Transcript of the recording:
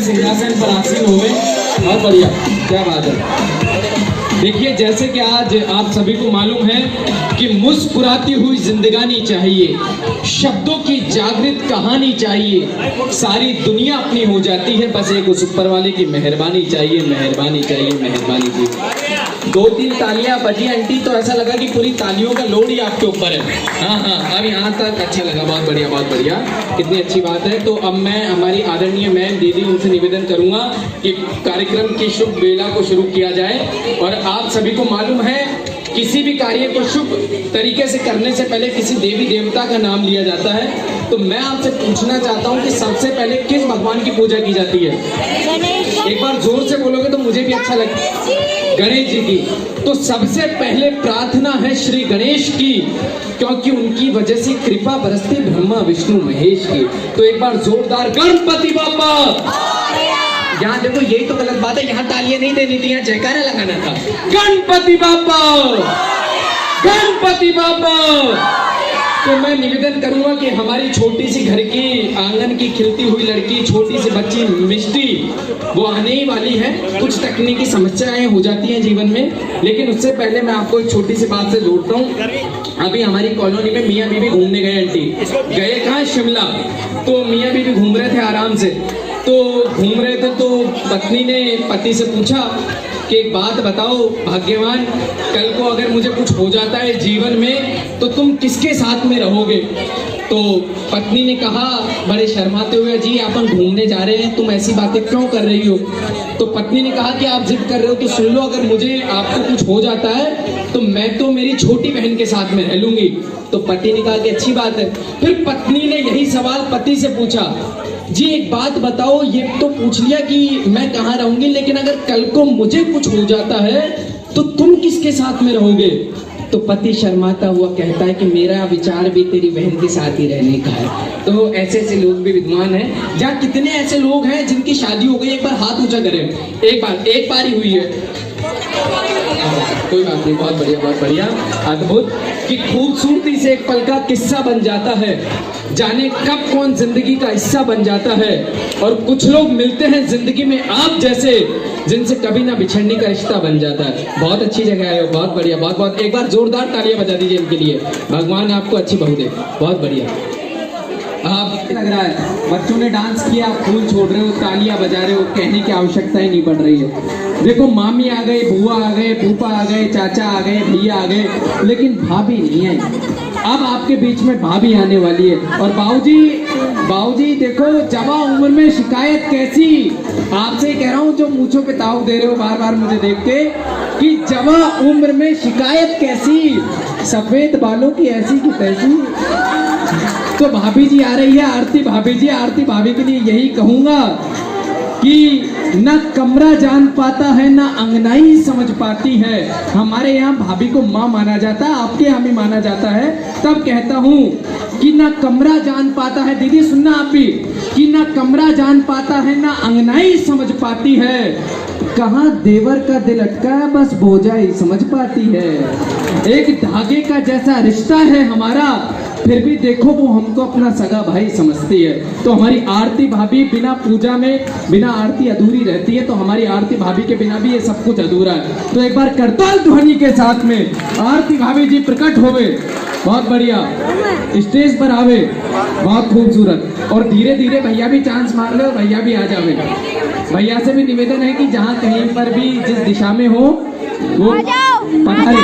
सिंहासन पर आसीन हुए। बहुत बढ़िया, क्या बात है। देखिए, जैसे कि आज आप सभी को मालूम है कि मुस्कुराती हुई जिंदगानी चाहिए, शब्दों की जागृत कहानी चाहिए, सारी दुनिया अपनी हो जाती है, बस एक उस ऊपर वाले की मेहरबानी चाहिए, मेहरबानी चाहिए, मेहरबानी चाहिए। 2-3 तालियां बजी आंटी तो ऐसा लगा कि पूरी तालियों का लोड ही आपके ऊपर है। हाँ, अब यहाँ तक अच्छा लगा, बहुत बढ़िया, बहुत बढ़िया, कितनी अच्छी बात है। तो अब मैं हमारी आदरणीय मैम दीदी उनसे निवेदन करूंगा कि कार्यक्रम की शुभ बेला को शुरू किया जाए। और आप सभी को मालूम है, किसी भी कार्य को शुभ तरीके से करने से पहले किसी देवी देवता का नाम लिया जाता है। तो मैं आपसे पूछना चाहता हूँ कि सबसे पहले किस भगवान की पूजा की जाती है? एक बार जोर से बोलोगे तो मुझे भी अच्छा लगेगा। गणेश जी की। तो सबसे पहले प्रार्थना है श्री गणेश की, क्योंकि उनकी वजह से कृपा बरसती ब्रह्मा विष्णु महेश की। तो एक बार जोरदार गणपति बाप्पा। यहाँ देखो, यही तो गलत बात है, यहाँ तालियां नहीं देनी थी, यहाँ जयकारा लगाना था। गणपति बाप्पा, गणपति बाप्पा। तो मैं निवेदन करूंगा कि हमारी छोटी सी घर की आंगन की खिलती हुई लड़की, छोटी सी बच्ची मिष्टी, वो आने ही वाली है। कुछ तकनीकी समस्याएं हो जाती हैं जीवन में, लेकिन उससे पहले मैं आपको एक छोटी सी बात से जोड़ता हूँ। अभी हमारी कॉलोनी में मियाँ बीवी घूमने गए। आंटी गए कहाँ? शिमला। तो मियाँ बीवी घूम रहे थे आराम से, तो घूम रहे थे, तो पत्नी ने पति से पूछा कि एक बात बताओ भाग्यवान, कल को अगर मुझे कुछ हो जाता है जीवन में तो तुम किसके साथ में रहोगे? तो पत्नी ने कहा बड़े शर्माते हुए, जी अपन घूमने जा रहे हैं, तुम ऐसी बातें क्यों कर रही हो? तो पत्नी ने कहा कि आप जिद कर रहे हो तो सुन लो, अगर मुझे आपको कुछ हो जाता है तो मैं तो मेरी छोटी बहन के साथ में रह लूंगी। तो पति ने कहा कि अच्छी बात है। फिर पत्नी ने यही सवाल पति से पूछा, जी एक बात बताओ, ये तो पूछ लिया कि मैं कहाँ रहूंगी, लेकिन अगर कल को मुझे कुछ हो जाता है तो तुम किसके साथ में रहोगे? तो पति शर्माता हुआ कहता है कि मेरा विचार भी तेरी बहन के साथ ही रहने का है। तो ऐसे ऐसे लोग भी विद्वान हैं। जहाँ कितने ऐसे लोग हैं जिनकी शादी हो गई? एक बार हाथ ऊंचा करें। एक बार ही हुई है, कोई बात नहीं, बहुत बढ़िया, बहुत बढ़िया, अद्भुत। कि खूबसूरती से एक पल का किस्सा बन जाता है, जाने कब कौन जिंदगी का हिस्सा बन जाता है। और कुछ लोग मिलते हैं जिंदगी में आप जैसे, जिनसे कभी ना बिछड़ने का रिश्ता बन जाता है। बहुत अच्छी जगह है, बहुत बढ़िया, बहुत बहुत। एक बार जोरदार तालियां बजा दीजिए इनके लिए। भगवान आपको अच्छी बहू दे। बहुत बढ़िया। आप लग रहा है बच्चों ने डांस किया, फूल छोड़ रहे हो, तालियां बजा रहे हो, कहने की आवश्यकता ही नहीं पड़ रही है। देखो, मामी आ गई, बुआ आ गए, फूफा आ गए, चाचा आ गए, भैया आ गए, लेकिन भाभी नहीं आई। अब आपके बीच में भाभी आने वाली है। और बाबूजी देखो, जवा उम्र में शिकायत कैसी? आपसे कह रहा हूँ जो मूंछों पे ताव दे रहे हो बार बार मुझे देख के, कि जवा उम्र में शिकायत कैसी, सफेद बालों की ऐसी की तैसी। तो भाभी जी आ रही है, आरती भाभी जी। आरती भाभी के लिए यही कहूंगा कि न कमरा जान पाता है, न अंगनाई समझ पाती है। हमारे यहाँ भाभी को माँ माना जाता है, आपके यहाँ भी माना जाता है। तब कहता हूँ कि न कमरा जान पाता है, दीदी सुनना आप भी, कि न कमरा जान पाता है, न अंगनाई समझ पाती है। कहाँ देवर का दिल अटका है, बस बोझा ही समझ पाती है। एक धागे का जैसा रिश्ता है हमारा, फिर भी देखो वो हमको अपना सगा भाई समझती है। तो हमारी आरती भाभी बिना पूजा में, बिना आरती अधूरी रहती है। तो हमारी आरती भाभी के बिना भी ये सब कुछ अधूरा है। तो एक बार करताल ध्वनि के साथ में आरती भाभी जी प्रकट होवे। बहुत बढ़िया, स्टेज पर आवे, बहुत खूबसूरत। और धीरे धीरे भैया भी चांस मार लो, भैया भी आ जावे। भैया से भी निवेदन है कि जहाँ कहीं पर भी जिस दिशा में हो वो पधारे।